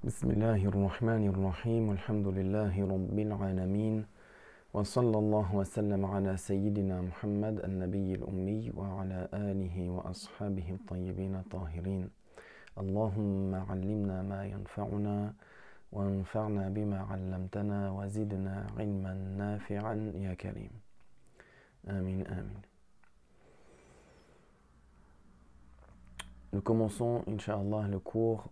بسم الله الرحمن الرحيم والحمد لله رب العالمين وصلى الله وسلم على سيدنا محمد النبي الأمي وعلى آله وأصحابه الطيبين الطاهرين اللهم علمنا ما ينفعنا وانفعنا بما علمتنا وزدنا علما نافعا يا كريم آمين آمين. Nous commençons, Inch'Allah, le cours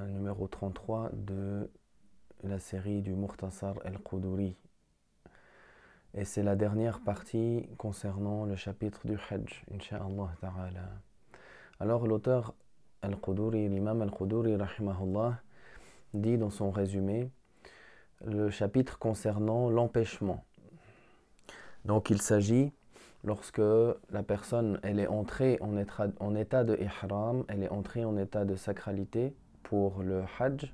numéro 33 de la série du Mukhtasar al-Quduri. Et c'est la dernière partie concernant le chapitre du Hajj, Inch'Allah ta'ala. Alors l'auteur al-Quduri, l'imam al-Quduri, rahimahullah, dit dans son résumé le chapitre concernant l'empêchement. Donc il s'agit lorsque la personne elle est entrée en état de ihram, elle est entrée en état de sacralité pour le hajj,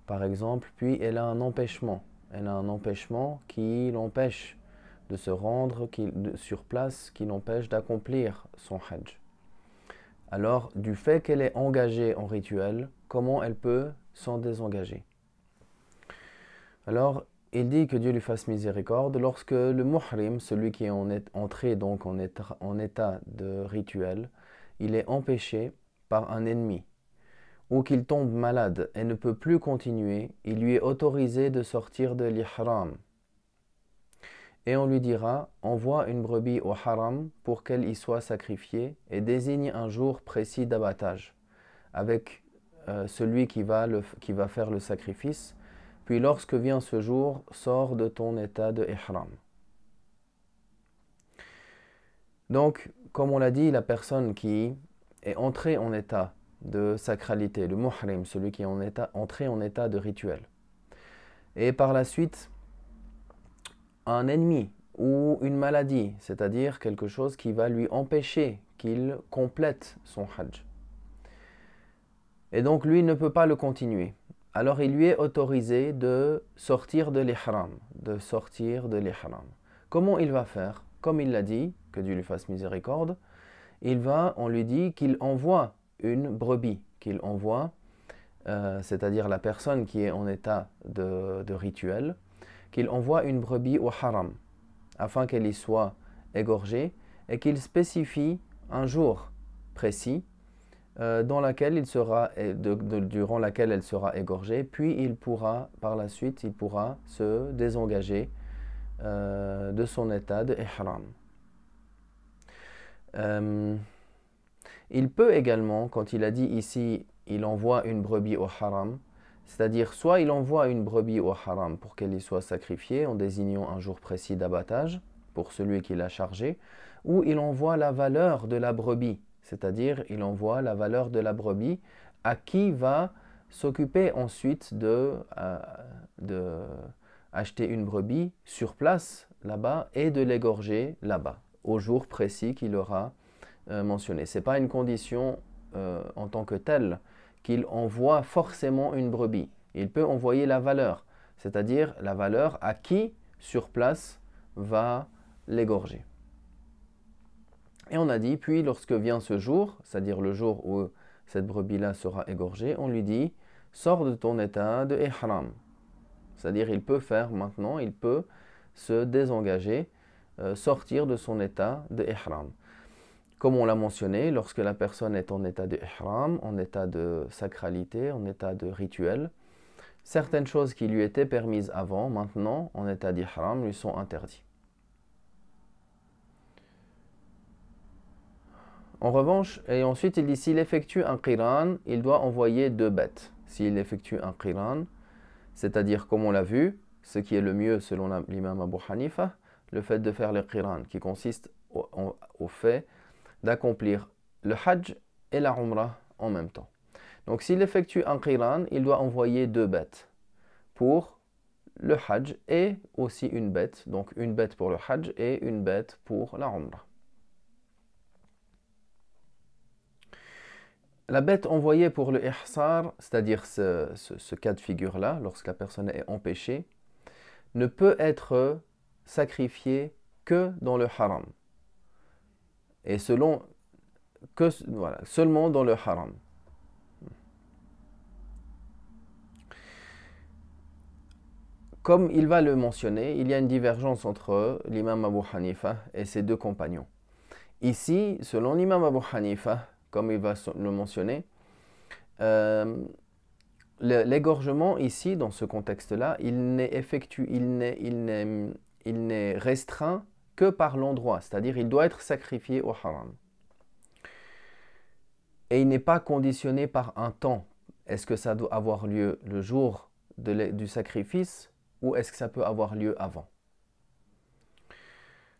par exemple, puis elle a un empêchement. Elle a un empêchement qui l'empêche de se rendre sur place, qui l'empêche d'accomplir son hajj. Alors, du fait qu'elle est engagée en rituel, comment elle peut s'en désengager? Alors, il dit que Dieu lui fasse miséricorde lorsque le muhrim, celui qui est entré donc en état de rituel, il est empêché par un ennemi ou qu'il tombe malade et ne peut plus continuer, il lui est autorisé de sortir de l'ihram. Et on lui dira, envoie une brebis au haram pour qu'elle y soit sacrifiée et désigne un jour précis d'abattage avec celui qui va faire le sacrifice. Puis lorsque vient ce jour, sors de ton état de ihram. Donc, comme on l'a dit, la personne qui est entrée en état de sacralité, le muhrim, celui qui est entré en état de rituel, et par la suite, un ennemi ou une maladie, c'est-à-dire quelque chose qui va lui empêcher qu'il complète son hajj. Et donc, lui ne peut pas le continuer. Alors il lui est autorisé de sortir de l'ihram, Comment il va faire? Comme il l'a dit, que Dieu lui fasse miséricorde, on lui dit qu'il envoie une brebis, c'est-à-dire la personne qui est en état de rituel, qu'il envoie une brebis au haram, afin qu'elle y soit égorgée, et qu'il spécifie un jour précis, durant laquelle elle sera égorgée, puis par la suite, il pourra se désengager de son état de ihram. Il peut également, quand il a dit ici, il envoie une brebis au haram, c'est-à-dire soit il envoie une brebis au haram pour qu'elle y soit sacrifiée en désignant un jour précis d'abattage pour celui qui l'a chargé, ou il envoie la valeur de la brebis, c'est-à-dire il envoie la valeur de la brebis à qui va s'occuper ensuite de acheter une brebis sur place là-bas et de l'égorger là-bas, au jour précis qu'il aura mentionné. Ce n'est pas une condition en tant que telle qu'il envoie forcément une brebis. Il peut envoyer la valeur, c'est-à-dire la valeur à qui sur place va l'égorger. Et on a dit, puis lorsque vient ce jour, c'est-à-dire le jour où cette brebis-là sera égorgée, on lui dit, sors de ton état de ihram. C'est-à-dire il peut se désengager, sortir de son état de ihram. Comme on l'a mentionné, lorsque la personne est en état de ihram, en état de sacralité, en état de rituel, certaines choses qui lui étaient permises avant, maintenant, en état d'ihram, lui sont interdites. En revanche, et ensuite il dit, s'il effectue un qiran, il doit envoyer 2 bêtes. S'il effectue un qiran, c'est-à-dire, comme on l'a vu, ce qui est le mieux selon l'imam Abu Hanifa, le fait de faire le qiran, qui consiste au fait d'accomplir le hajj et la umrah en même temps. Donc s'il effectue un qiran, il doit envoyer 2 bêtes pour le hajj et aussi une bête, donc une bête pour le hajj et une bête pour la umrah. La bête envoyée pour le ihsar, c'est-à-dire ce cas de figure-là, lorsque la personne est empêchée, ne peut être sacrifiée que dans le haram. Et seulement dans le haram. comme il va le mentionner, il y a une divergence entre l'imam Abu Hanifa et ses deux compagnons. Ici, selon l'imam Abu Hanifa, comme il va le mentionner, l'égorgement ici, dans ce contexte-là, il n'est restreint que par l'endroit, c'est-à-dire il doit être sacrifié au haram. Et il n'est pas conditionné par un temps. Est-ce que ça doit avoir lieu le jour du sacrifice ou est-ce que ça peut avoir lieu avant?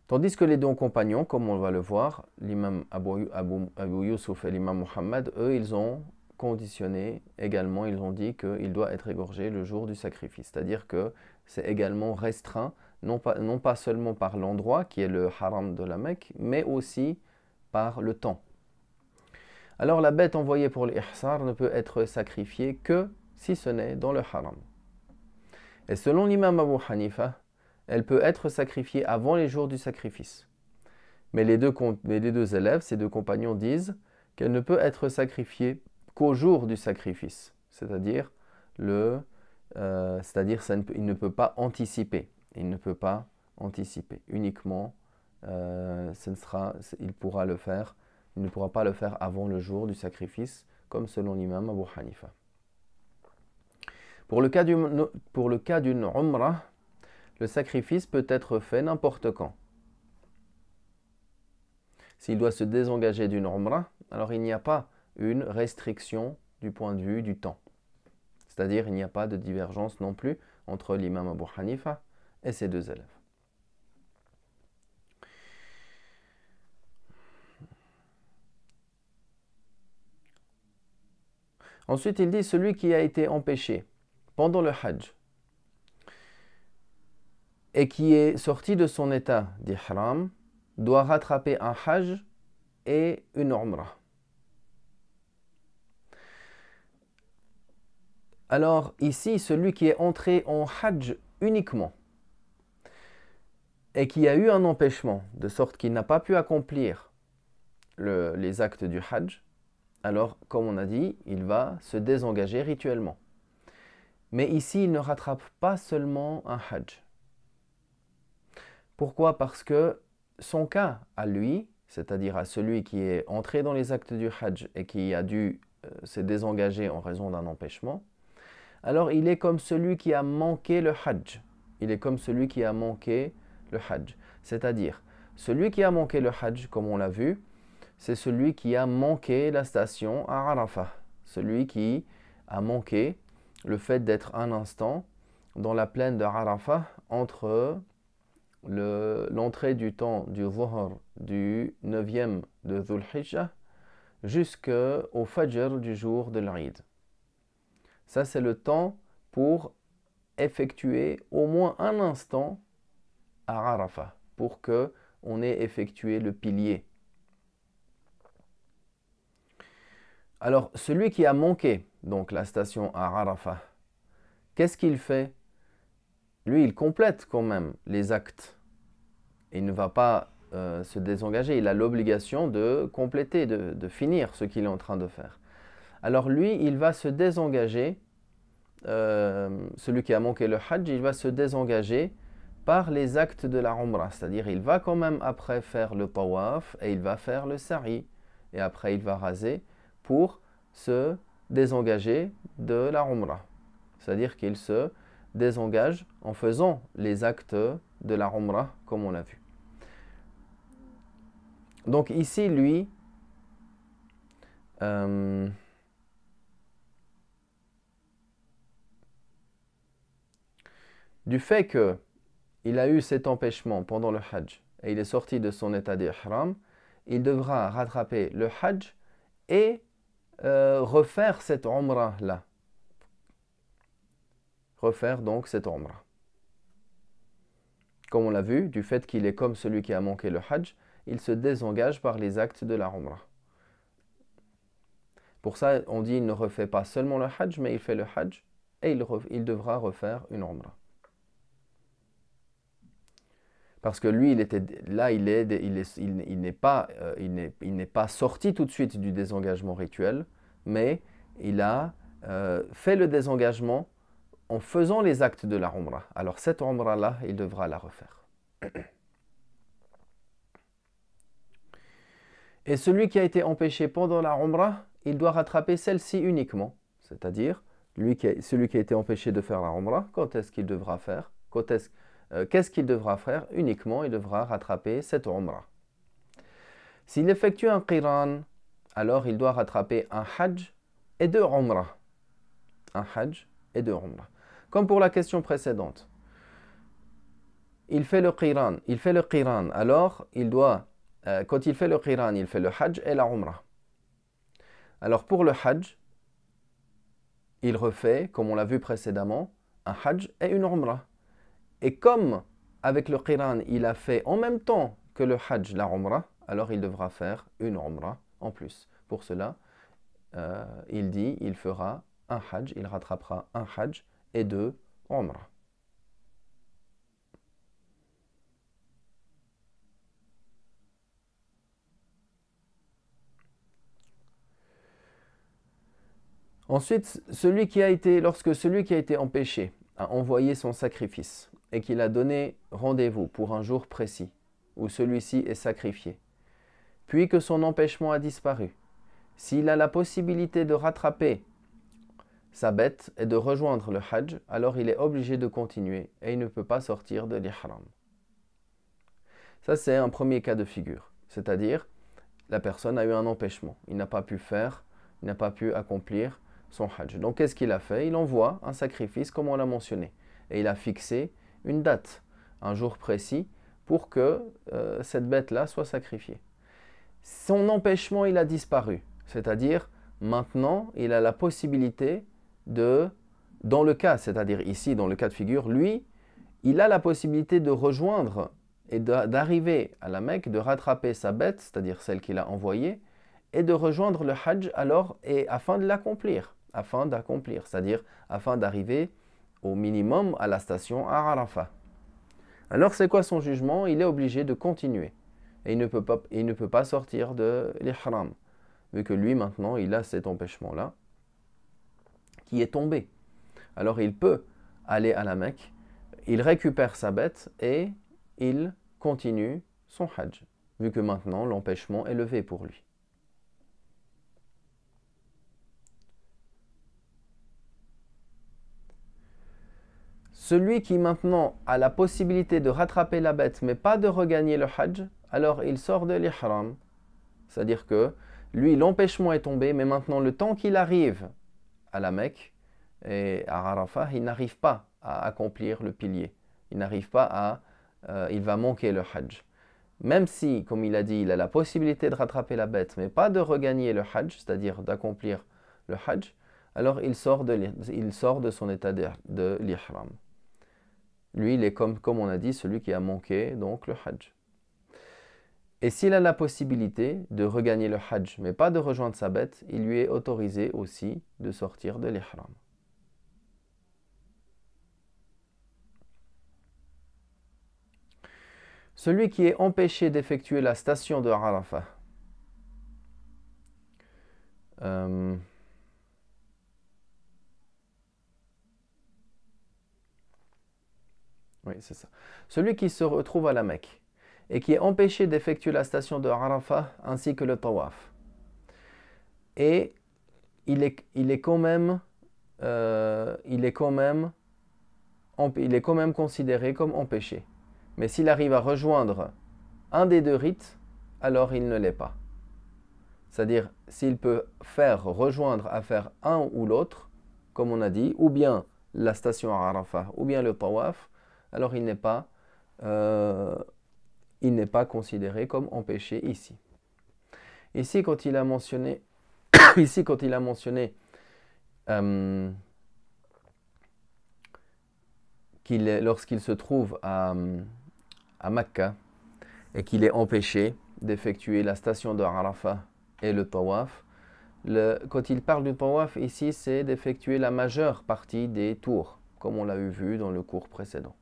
Tandis que les deux compagnons, comme on va le voir, l'imam Abu Yusuf et l'imam Muhammad, eux, ils ont conditionné également, ils ont dit qu'il doit être égorgé le jour du sacrifice. C'est-à-dire que c'est également restreint, non pas seulement par l'endroit qui est le haram de la Mecque, mais aussi par le temps. Alors la bête envoyée pour l'ihsar ne peut être sacrifiée que si ce n'est dans le haram. Et selon l'imam Abu Hanifa, elle peut être sacrifiée avant les jours du sacrifice. Mais les deux élèves, ces deux compagnons, disent qu'elle ne peut être sacrifiée qu'au jour du sacrifice. C'est-à-dire, il ne peut pas anticiper. Il ne peut pas anticiper. Uniquement, il pourra le faire. Il ne pourra pas le faire avant le jour du sacrifice, comme selon l'imam Abu Hanifa. Pour le cas d'une umrah, le sacrifice peut être fait n'importe quand. S'il doit se désengager d'une umrah, alors il n'y a pas une restriction du point de vue du temps. C'est-à-dire il n'y a pas de divergence non plus entre l'imam Abu Hanifa et ses deux élèves. Ensuite, il dit celui qui a été empêché pendant le hajj et qui est sorti de son état d'ihram doit rattraper un hajj et une umrah. Alors ici, celui qui est entré en hajj uniquement et qui a eu un empêchement, de sorte qu'il n'a pas pu accomplir les actes du hajj, alors comme on a dit, il va se désengager rituellement. Mais ici, il ne rattrape pas seulement un hajj. Pourquoi? Parce que son cas à lui, c'est-à-dire à celui qui est entré dans les actes du hajj et qui a dû se désengager en raison d'un empêchement, alors il est comme celui qui a manqué le hajj. Il est comme celui qui a manqué le hajj. C'est-à-dire, celui qui a manqué le hajj, comme on l'a vu, c'est celui qui a manqué la station à Arafah. Celui qui a manqué le fait d'être un instant dans la plaine de Arafah entre l'entrée du temps du Dhuhr du 9e de Dhul Hijjah jusqu'au Fajr du jour de l'Eid. Ça, c'est le temps pour effectuer au moins un instant à Arafah pour qu'on ait effectué le pilier. Alors, celui qui a manqué donc la station à Arafah, qu'est-ce qu'il fait? Lui, il complète quand même les actes. Il ne va pas se désengager. Il a l'obligation de compléter, de finir ce qu'il est en train de faire. Alors lui, il va se désengager, celui qui a manqué le hajj, il va se désengager par les actes de la umrah. C'est-à-dire, il va quand même après faire le tawaf et il va faire le sa'i. Et après, il va raser pour se désengager de la umrah. C'est-à-dire qu'il se désengage en faisant les actes de la umrah, comme on l'a vu. Donc ici, lui, du fait qu'il a eu cet empêchement pendant le hajj et il est sorti de son état d'ihram, il devra rattraper le hajj et refaire cette umrah-là. Refaire donc cette umrah. Comme on l'a vu, du fait qu'il est comme celui qui a manqué le hajj, il se désengage par les actes de la umrah. Pour ça, on dit qu'il ne refait pas seulement le hajj, mais il fait le hajj et il devra refaire une umrah. Parce que lui, il n'est pas sorti tout de suite du désengagement rituel, mais il a fait le désengagement en faisant les actes de la Umrah. Alors cette Umrah-là, il devra la refaire. Et celui qui a été empêché pendant la Umrah, il doit rattraper celle-ci uniquement. C'est-à-dire, celui qui a été empêché de faire la Umrah, quand est-ce qu'il devra faire? Qu'est-ce qu'il devra faire? Uniquement, il devra rattraper cette Umrah. S'il effectue un Qiran, alors il doit rattraper un Hajj et deux Umrah. Un Hajj et deux Umrah. Comme pour la question précédente. Il fait le Qiran, alors il doit, quand il fait le Qiran, il fait le Hajj et la Umrah. Alors pour le Hajj, il refait, comme on l'a vu précédemment, un Hajj et une Umrah. Et comme avec le Qiran, il a fait en même temps que le Hajj, la Umrah, alors il devra faire une Umrah en plus. Pour cela, il fera un Hajj, il rattrapera un Hajj et deux Umrah. Ensuite, lorsque celui qui a été empêché a envoyé son sacrifice et qu'il a donné rendez-vous pour un jour précis où celui-ci est sacrifié, puis que son empêchement a disparu, s'il a la possibilité de rattraper sa bête et de rejoindre le Hajj, alors il est obligé de continuer et il ne peut pas sortir de l'ihram. Ça, c'est un premier cas de figure, c'est-à-dire la personne a eu un empêchement, il n'a pas pu faire, il n'a pas pu accomplir son Hajj. Donc qu'est-ce qu'il a fait? Il envoie un sacrifice comme on l'a mentionné et il a fixé une date, un jour précis pour que cette bête-là soit sacrifiée. Son empêchement, il a disparu, c'est-à-dire maintenant il a la possibilité dans le cas, c'est-à-dire ici dans le cas de figure, lui, il a la possibilité de rejoindre et d'arriver à la Mecque, de rattraper sa bête, c'est-à-dire celle qu'il a envoyée, et de rejoindre le Hajj alors, et afin d'accomplir, c'est-à-dire afin d'arriver au minimum à la station à Arafah. Alors c'est quoi son jugement? Il est obligé de continuer et il ne peut pas sortir de l'ihram, vu que lui maintenant il a cet empêchement-là qui est tombé. Alors il peut aller à la Mecque, il récupère sa bête et il continue son Hajj, vu que maintenant l'empêchement est levé pour lui. Celui qui maintenant a la possibilité de rattraper la bête mais pas de regagner le Hajj, alors il sort de l'ihram. C'est-à-dire que lui, l'empêchement est tombé, mais maintenant le temps qu'il arrive à la Mecque et à Arafah, il n'arrive pas à accomplir le pilier. Il va manquer le Hajj. Même si, comme il a dit, il a la possibilité de rattraper la bête, mais pas de regagner le Hajj, c'est-à-dire d'accomplir le Hajj, alors il sort de son état de l'ihram. Lui, il est comme on a dit, celui qui a manqué donc le Hajj. Et s'il a la possibilité de regagner le Hajj, mais pas de rejoindre sa bête, il lui est autorisé aussi de sortir de l'ihram. Celui qui est empêché d'effectuer la station de Arafah. Oui, c'est ça. Celui qui se retrouve à la Mecque et qui est empêché d'effectuer la station de Arafah ainsi que le tawaf. Et il est quand même considéré comme empêché. Mais s'il arrive à rejoindre un des deux rites, alors il ne l'est pas. C'est-à-dire, s'il peut faire un ou l'autre, comme on a dit, ou bien la station à Arafah, ou bien le tawaf, alors il n'est pas considéré comme empêché ici. Ici, quand il a mentionné, lorsqu'il se trouve à Mecca et qu'il est empêché d'effectuer la station de Arafah et le tawaf, quand il parle du tawaf ici, c'est d'effectuer la majeure partie des tours, comme on l'a vu dans le cours précédent.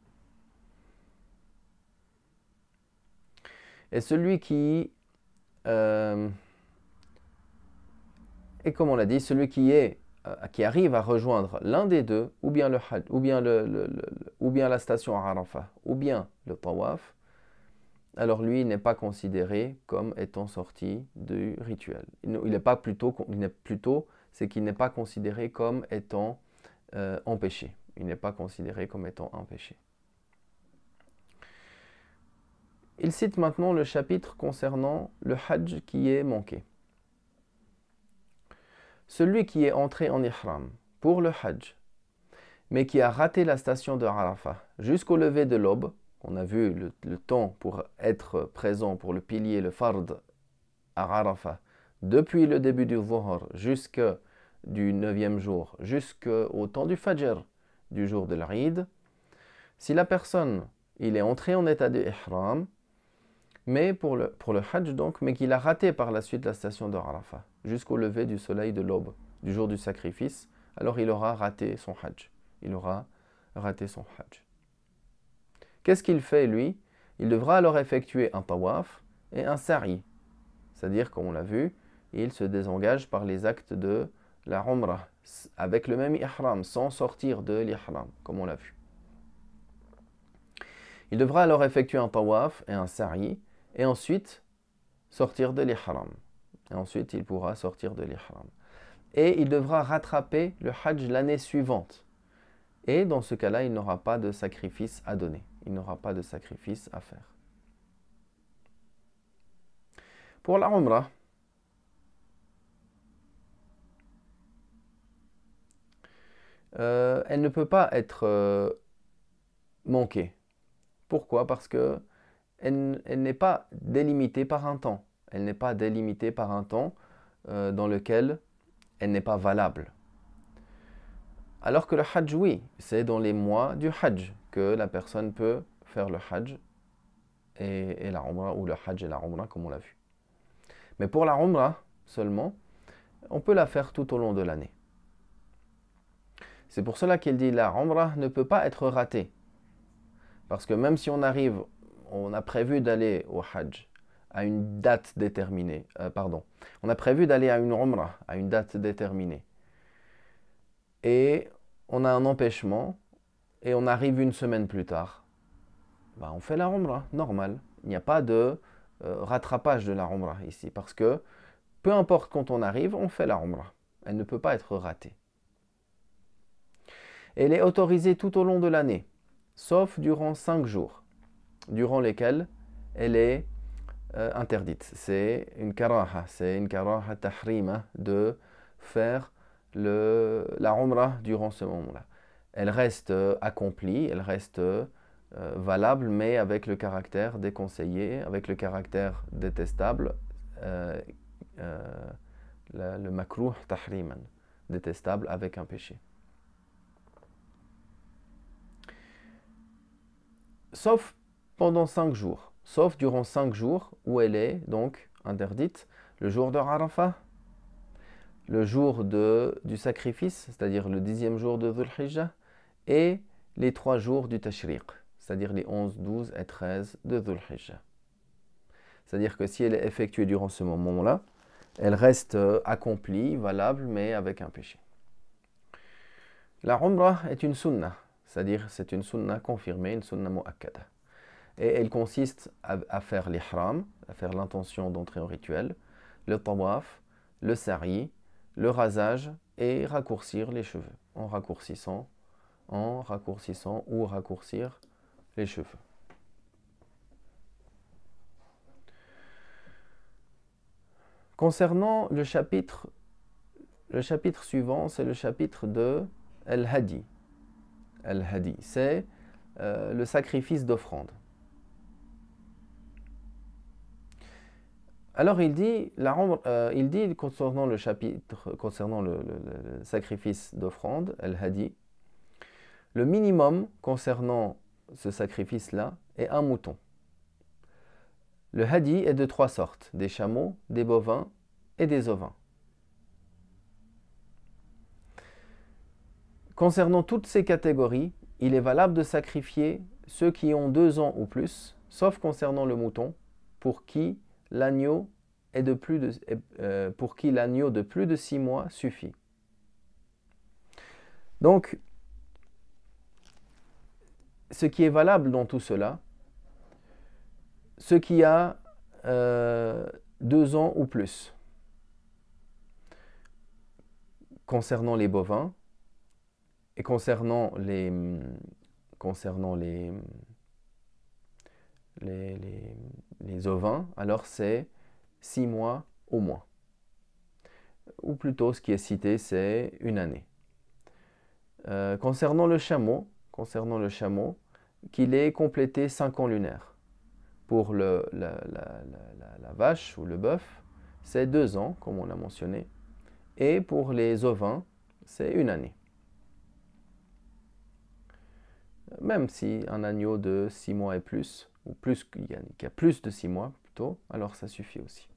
Et celui qui, et comme on l'a dit, celui qui est qui arrive à rejoindre l'un des deux, ou bien le Hajj, ou bien la station à Arafah, ou bien le Tawaf, alors lui n'est pas considéré comme étant sorti du rituel. Il n'est pas plutôt, c'est qu'il n'est pas considéré comme étant empêché. Il n'est pas considéré comme étant empêché. Il cite maintenant le chapitre concernant le Hajj qui est manqué. Celui qui est entré en ihram pour le Hajj, mais qui a raté la station de Arafah jusqu'au lever de l'aube, on a vu le temps pour être présent pour le pilier, le fard à Arafah, depuis le début du Dhuhr jusqu'au 9e jour, jusqu'au temps du Fajr du jour de l'Aïd. Si la personne, il est entré en état de ihram, mais pour le Hajj donc, mais qu'il a raté par la suite la station de Arafah, jusqu'au lever du soleil de l'aube, du jour du sacrifice, alors il aura raté son Hajj. Il aura raté son Hajj. Qu'est-ce qu'il fait lui? Il devra alors effectuer un tawaf et un sa'i. C'est-à-dire, comme on l'a vu, il se désengage par les actes de la umrah, avec le même ihram, sans sortir de l'ihram, comme on l'a vu. Il devra alors effectuer un tawaf et un sa'i, et ensuite sortir de l'ihram. Et ensuite, il pourra sortir de l'ihram. Et il devra rattraper le Hajj l'année suivante. Et dans ce cas-là, il n'aura pas de sacrifice à donner. Il n'aura pas de sacrifice à faire. Pour la Umrah, elle ne peut pas être manquée. Pourquoi? Parce que elle n'est pas délimitée par un temps. Elle n'est pas délimitée par un temps dans lequel elle n'est pas valable. Alors que le Hajj, oui, c'est dans les mois du Hajj que la personne peut faire le Hajj et la Umrah, ou le Hajj et la Umrah, comme on l'a vu. Mais pour la Umrah seulement, on peut la faire tout au long de l'année. C'est pour cela qu'il dit la Umrah ne peut pas être ratée. Parce que même si on a prévu d'aller au Hajj à une date déterminée, on a prévu d'aller à une Umrah à une date déterminée, et on a un empêchement, et on arrive une semaine plus tard, on fait la Umrah, normal. Il n'y a pas de rattrapage de la Umrah ici, parce que peu importe quand on arrive, on fait la Umrah. Elle ne peut pas être ratée. Elle est autorisée tout au long de l'année, sauf durant 5 jours, durant lesquels elle est interdite. C'est une karaha tahrima de faire la Umrah durant ce moment-là. Elle reste accomplie, elle reste valable, mais avec le caractère déconseillé, avec le caractère détestable, le makruh tahriman, détestable avec un péché. Sauf pendant 5 jours, sauf durant 5 jours où elle est donc interdite, le jour de Arafah, le jour du sacrifice, c'est-à-dire le 10e jour de Dhul Hijjah, et les 3 jours du Tashriq, c'est-à-dire les 11, 12 et 13 de Dhul Hijjah. C'est-à-dire que si elle est effectuée durant ce moment-là, elle reste accomplie, valable, mais avec un péché. La Umrah est une sunnah, c'est-à-dire c'est une sunnah confirmée, une sunnah mu'akkada. Et elle consiste à faire l'ihram, à faire l'intention d'entrer en rituel, le tawaf, le sa'i, le rasage et raccourcir les cheveux, en raccourcissant ou raccourcir les cheveux. Concernant le chapitre suivant, c'est le chapitre de Al-Hadi. Al-Hadi, c'est le sacrifice d'offrande. Alors il dit concernant le chapitre, concernant le sacrifice d'offrande, Al-Hadi, le minimum concernant ce sacrifice-là est un mouton. Le Hadi est de 3 sortes, des chameaux, des bovins et des ovins. Concernant toutes ces catégories, il est valable de sacrifier ceux qui ont 2 ans ou plus, sauf concernant le mouton, pour qui l'agneau de plus de 6 mois suffit. Donc, ce qui est valable dans tout cela, ce qui a 2 ans ou plus, concernant les bovins et concernant les ovins, alors c'est 6 mois au moins. Ou plutôt, ce qui est cité, c'est 1 année. Concernant le chameau, qu'il ait complété 5 ans lunaires. Pour la vache ou le bœuf, c'est 2 ans, comme on l'a mentionné. Et pour les ovins, c'est 1 année. Même si un agneau de 6 mois et plus, ou plus qu'il y a plus de 6 mois plutôt, alors ça suffit aussi.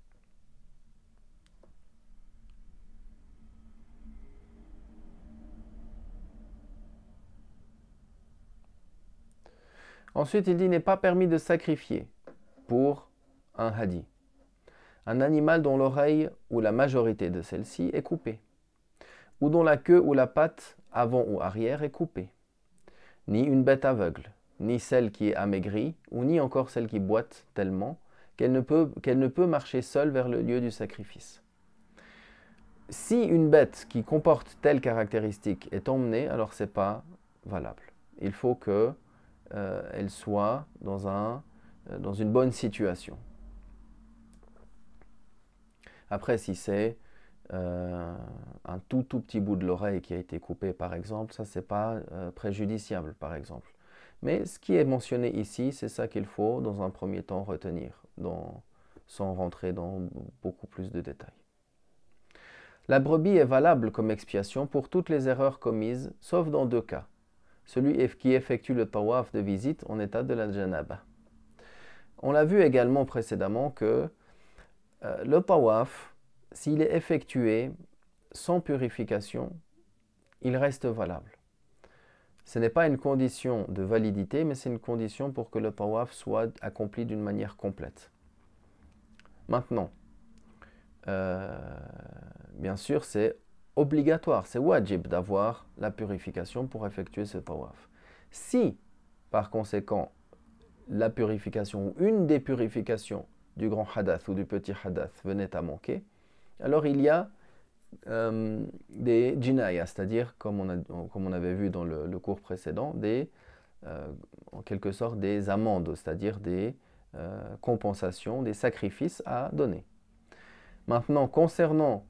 Ensuite, il dit n'est pas permis de sacrifier pour un hadi un animal dont l'oreille ou la majorité de celle-ci est coupée, ou dont la queue ou la patte avant ou arrière est coupée, ni une bête aveugle, ni celle qui est amaigrie, ou ni encore celle qui boite tellement qu'elle ne peut marcher seule vers le lieu du sacrifice. Si une bête qui comporte telle caractéristique est emmenée, alors ce n'est pas valable. Il faut qu'elle soit dans une bonne situation. Après, si c'est un tout petit bout de l'oreille qui a été coupé, par exemple, ça, c'est pas préjudiciable, par exemple. Mais ce qui est mentionné ici, c'est ça qu'il faut, dans un premier temps, retenir, sans rentrer dans beaucoup plus de détails. La brebis est valable comme expiation pour toutes les erreurs commises, sauf dans 2 cas. Celui qui effectue le tawaf de visite en état de la janaba. On l'a vu également précédemment que le tawaf, s'il est effectué sans purification, il reste valable. Ce n'est pas une condition de validité, mais c'est une condition pour que le tawaf soit accompli d'une manière complète. Maintenant, bien sûr, c'est obligatoire, c'est wajib d'avoir la purification pour effectuer ce tawaf. Si, par conséquent, la purification ou une des purifications du grand hadath ou du petit hadath venait à manquer, alors il y a des jinayas, c'est-à-dire, comme on avait vu dans le cours précédent, en quelque sorte des amendes, c'est-à-dire des compensations, des sacrifices à donner. Maintenant, concernant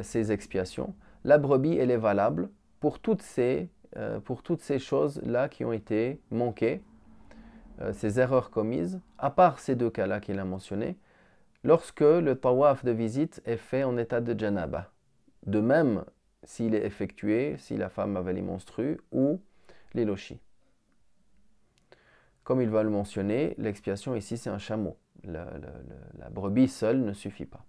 ces expiations, la brebis, elle est valable pour toutes ces choses-là qui ont été manquées, ces erreurs commises, à part ces 2 cas-là qu'il a mentionnés, lorsque le tawaf de visite est fait en état de janaba. De même, s'il est effectué, si la femme avait les menstrues ou les lochis. Comme il va le mentionner, l'expiation ici, c'est un chameau. La brebis seule ne suffit pas.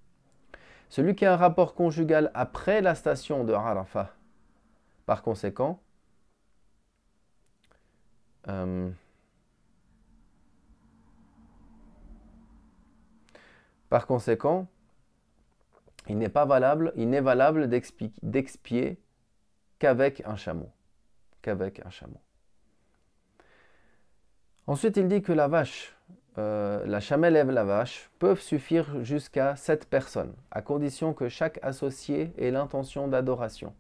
Celui qui a un rapport conjugal après la station de Arafah, par conséquent, il n'est valable d'expier qu'avec un chameau. Ensuite, il dit que la vache, la chamelle et la vache peuvent suffire jusqu'à 7 personnes, à condition que chaque associé ait l'intention d'adoration.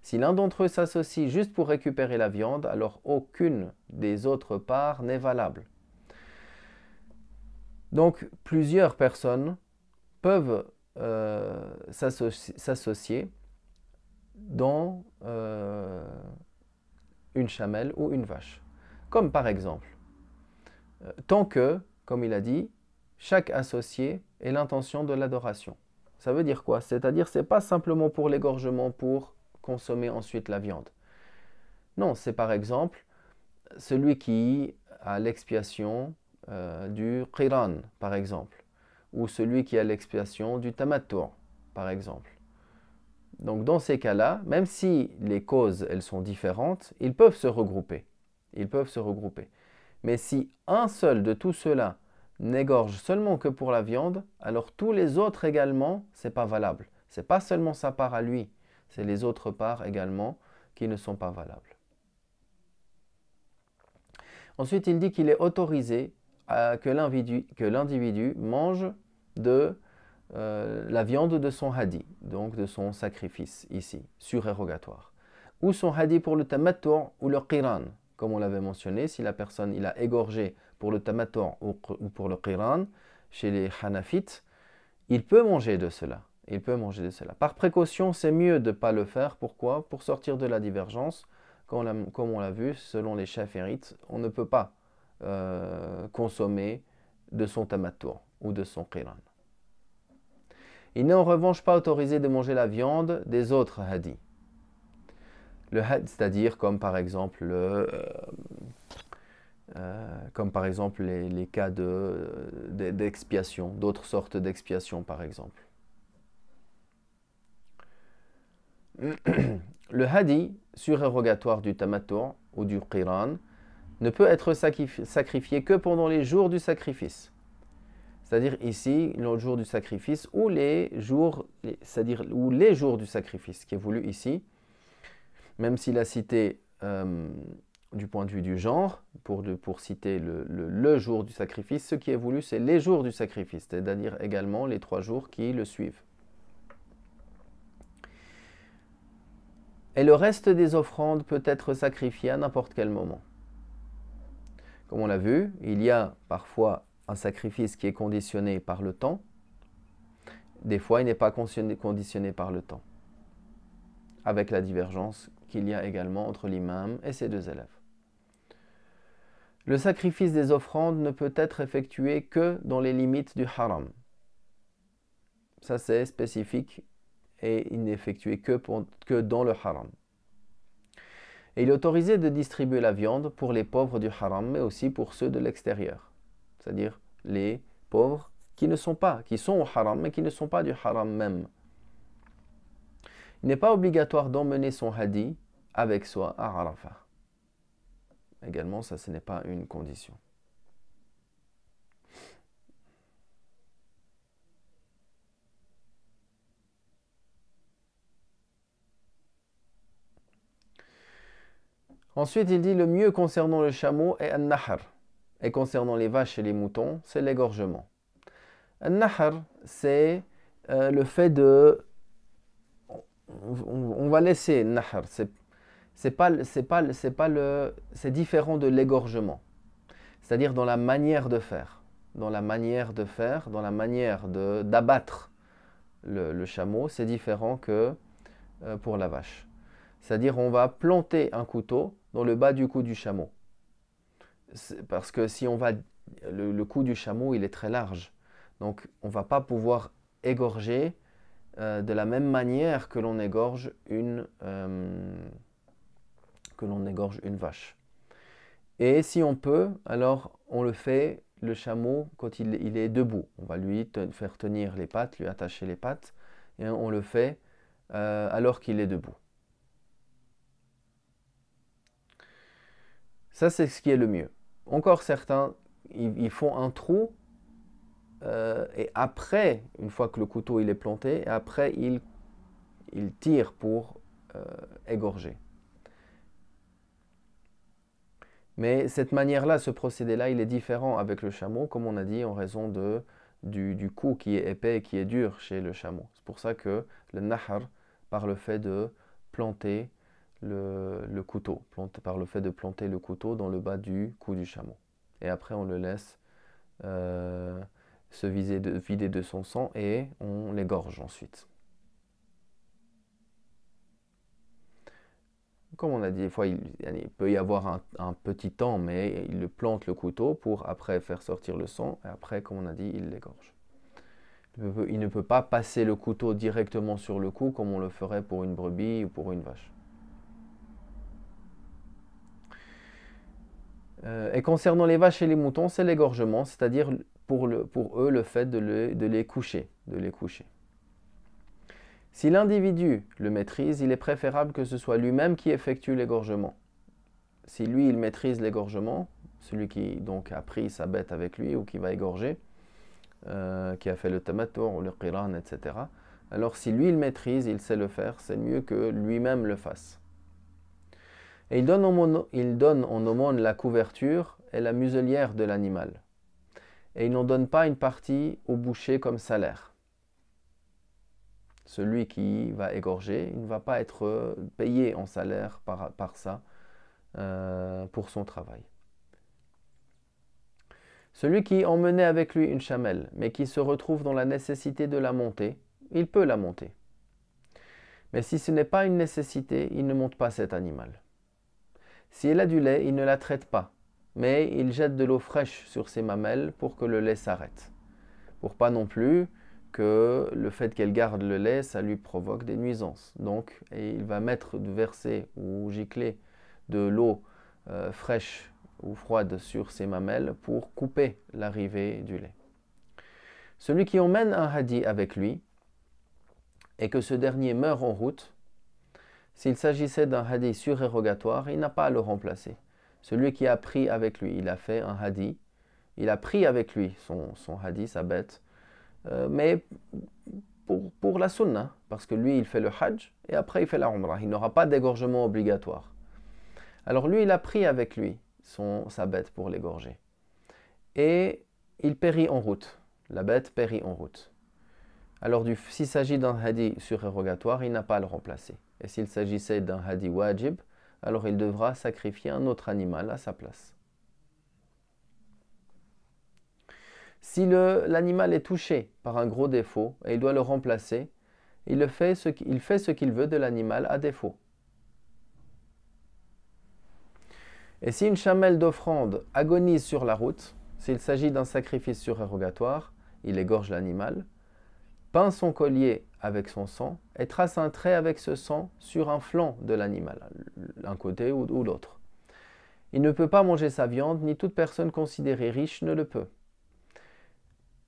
Si l'un d'entre eux s'associe juste pour récupérer la viande, alors aucune des autres parts n'est valable. Donc, plusieurs personnes peuvent s'associer dans une chamelle ou une vache. Comme par exemple, tant que, comme il a dit, chaque associé ait l'intention de l'adoration. Ça veut dire quoi? C'est-à-dire, ce n'est pas simplement pour l'égorgement, pour consommer ensuite la viande. Non, c'est par exemple celui qui a l'expiation du qiran, par exemple, ou celui qui a l'expiation du tamattu, par exemple. Donc dans ces cas-là, même si les causes elles sont différentes, ils peuvent se regrouper. Mais si un seul de tous ceux-là n'égorge seulement que pour la viande, alors tous les autres également, c'est pas valable. C'est pas seulement sa part à lui, c'est les autres parts également qui ne sont pas valables. Ensuite, il dit qu'il est autorisé que l'individu mange de la viande de son hadi, donc de son sacrifice ici, surérogatoire. Ou son hadi pour le tamattu' ou le qiran, comme on l'avait mentionné, si la personne il a égorgé pour le tamattu' ou pour le qiran, chez les hanafites, il peut manger de cela. Il peut manger de cela. Par précaution, c'est mieux de ne pas le faire. Pourquoi? Pour sortir de la divergence. Comme on l'a vu, selon les chaférites, on ne peut pas consommer de son tamattu' ou de son qiran. Il n'est en revanche pas autorisé de manger la viande des autres hadis. Le had, c'est-à-dire comme par exemple les cas d'expiation, d'autres sortes d'expiation par exemple. Le hadi surérogatoire du tamattu' ou du qiran ne peut être sacrifié que pendant les jours du sacrifice. C'est-à-dire ici, le jour du sacrifice ou les jours du sacrifice qui est voulu ici, même s'il a cité du point de vue du genre, pour citer le jour du sacrifice, ce qui est voulu, c'est les jours du sacrifice, c'est-à-dire également les 3 jours qui le suivent. Et le reste des offrandes peut être sacrifié à n'importe quel moment. Comme on l'a vu, il y a parfois un sacrifice qui est conditionné par le temps. Des fois, il n'est pas conditionné par le temps, avec la divergence qu'il y a également entre l'imam et ses 2 élèves. Le sacrifice des offrandes ne peut être effectué que dans les limites du haram. Ça, c'est spécifique et il n'est effectué que dans le haram. Et il est autorisé de distribuer la viande pour les pauvres du haram, mais aussi pour ceux de l'extérieur. C'est-à-dire les pauvres qui sont au haram, mais qui ne sont pas du haram même. Il n'est pas obligatoire d'emmener son hadi avec soi à Arafat. Également, ça, ce n'est pas une condition. Ensuite, il dit le mieux concernant le chameau est an-nahr. Et concernant les vaches et les moutons, c'est l'égorgement. An-nahr, c'est le fait de... On va laisser nahr. C'est différent de l'égorgement. C'est-à-dire dans la manière de faire. Dans la manière d'abattre le chameau, c'est différent que pour la vache. C'est-à-dire on va planter un couteau dans le bas du cou du chameau. Parce que si on va... Le cou du chameau, il est très large. Donc on ne va pas pouvoir égorger de la même manière que l'on égorge une vache. Et si on peut, alors on le fait, le chameau, quand il est debout. On va lui faire tenir les pattes, lui attacher les pattes, et on le fait alors qu'il est debout. Ça, c'est ce qui est le mieux. Encore certains, ils font un trou et après, une fois que le couteau il est planté, et après ils tirent pour égorger. Mais cette manière-là, ce procédé-là, il est différent avec le chameau, comme on a dit, en raison du cou qui est épais et qui est dur chez le chameau. C'est pour ça que le nahr, par le fait de planter le couteau, par le fait de planter le couteau dans le bas du cou du chameau. Et après, on le laisse se vider de son sang et on l'égorge ensuite. Comme on a dit, des fois, il peut y avoir un petit temps, mais il plante le couteau pour après faire sortir le sang, et après, comme on a dit, il l'égorge. Il ne peut pas passer le couteau directement sur le cou comme on le ferait pour une brebis ou pour une vache. Et concernant les vaches et les moutons, c'est l'égorgement, c'est-à-dire pour eux le fait de les coucher. Si l'individu le maîtrise, il est préférable que ce soit lui-même qui effectue l'égorgement. Si lui, il maîtrise l'égorgement, celui qui donc a pris sa bête avec lui ou qui va égorger, qui a fait le tamattu' ou le qiran, etc. Alors si lui, il maîtrise, il sait le faire, c'est mieux que lui-même le fasse. Et il donne en aumône la couverture et la muselière de l'animal. Et il n'en donne pas une partie au boucher comme salaire. Celui qui va égorger, il ne va pas être payé en salaire par ça pour son travail. Celui qui emmenait avec lui une chamelle, mais qui se retrouve dans la nécessité de la monter, il peut la monter. Mais si ce n'est pas une nécessité, il ne monte pas cet animal. Si elle a du lait, il ne la traite pas, mais il jette de l'eau fraîche sur ses mamelles pour que le lait s'arrête. Pour pas non plus que le fait qu'elle garde le lait, ça lui provoque des nuisances. Donc, il va verser ou gicler de l'eau fraîche ou froide sur ses mamelles pour couper l'arrivée du lait. Celui qui emmène un hadi avec lui et que ce dernier meurt en route, s'il s'agissait d'un hadi surérogatoire, il n'a pas à le remplacer. Celui qui a pris avec lui, il a fait un hadi, il a pris avec lui son hadi, sa bête, mais pour la sunna, parce que lui, il fait le hajj et après il fait la umrah. Il n'aura pas d'égorgement obligatoire. Alors lui, il a pris avec lui sa bête pour l'égorger. Et il périt en route. La bête périt en route. Alors s'il s'agit d'un hadi surérogatoire, il n'a pas à le remplacer. Et s'il s'agissait d'un hadi wajib, alors il devra sacrifier un autre animal à sa place. Si l'animal est touché par un gros défaut et il doit le remplacer, il fait ce qu'il veut de l'animal à défaut. Et si une chamelle d'offrande agonise sur la route, s'il s'agit d'un sacrifice surérogatoire, il égorge l'animal, peint son collier avec son sang et trace un trait avec ce sang sur un flanc de l'animal, l'un côté ou l'autre. Il ne peut pas manger sa viande, ni toute personne considérée riche ne le peut.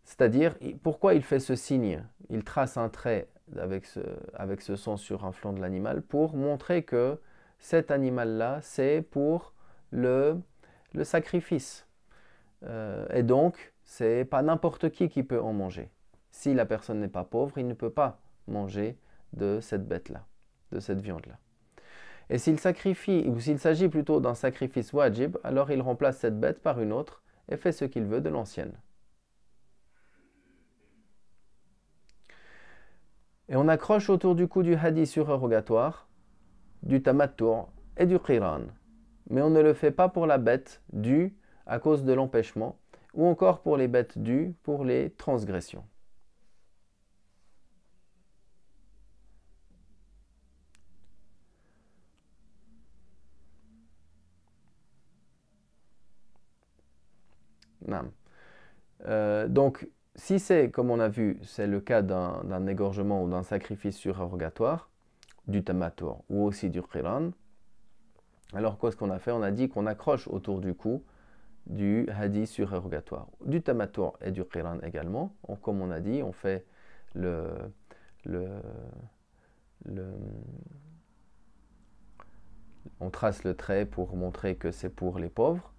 C'est-à-dire, pourquoi il fait ce signe? Il trace un trait avec ce sang sur un flanc de l'animal pour montrer que cet animal-là, c'est pour le sacrifice. Et donc, c'est pas n'importe qui peut en manger. Si la personne n'est pas pauvre, il ne peut pas manger de cette bête-là, de cette viande-là. Et s'il sacrifie, ou s'il s'agit plutôt d'un sacrifice wajib, alors il remplace cette bête par une autre et fait ce qu'il veut de l'ancienne. Et on accroche autour du cou du hadi surérogatoire, du tamattu' et du qiran. Mais on ne le fait pas pour la bête due à cause de l'empêchement, ou encore pour les bêtes dues pour les transgressions. Donc, si c'est, comme on a vu, c'est le cas d'un égorgement ou d'un sacrifice surérogatoire, du tamattu' ou aussi du qiran, alors qu'est-ce qu'on a fait? On a dit qu'on accroche autour du cou du hadi surérogatoire, du tamattu' et du qiran également. Comme on a dit, on fait on trace le trait pour montrer que c'est pour les pauvres,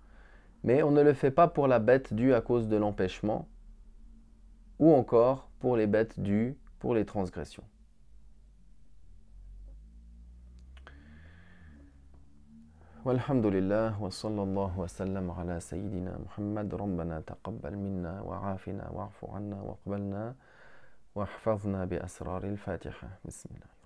mais on ne le fait pas pour la bête due à cause de l'empêchement, ou encore pour les bêtes dues pour les transgressions. والحمد لله وصلى الله وسلم على سيدنا محمد ربنا تقبل منا وعافنا واعف عنا واقبلنا واحفظنا بأسرار الفاتحة بسم الله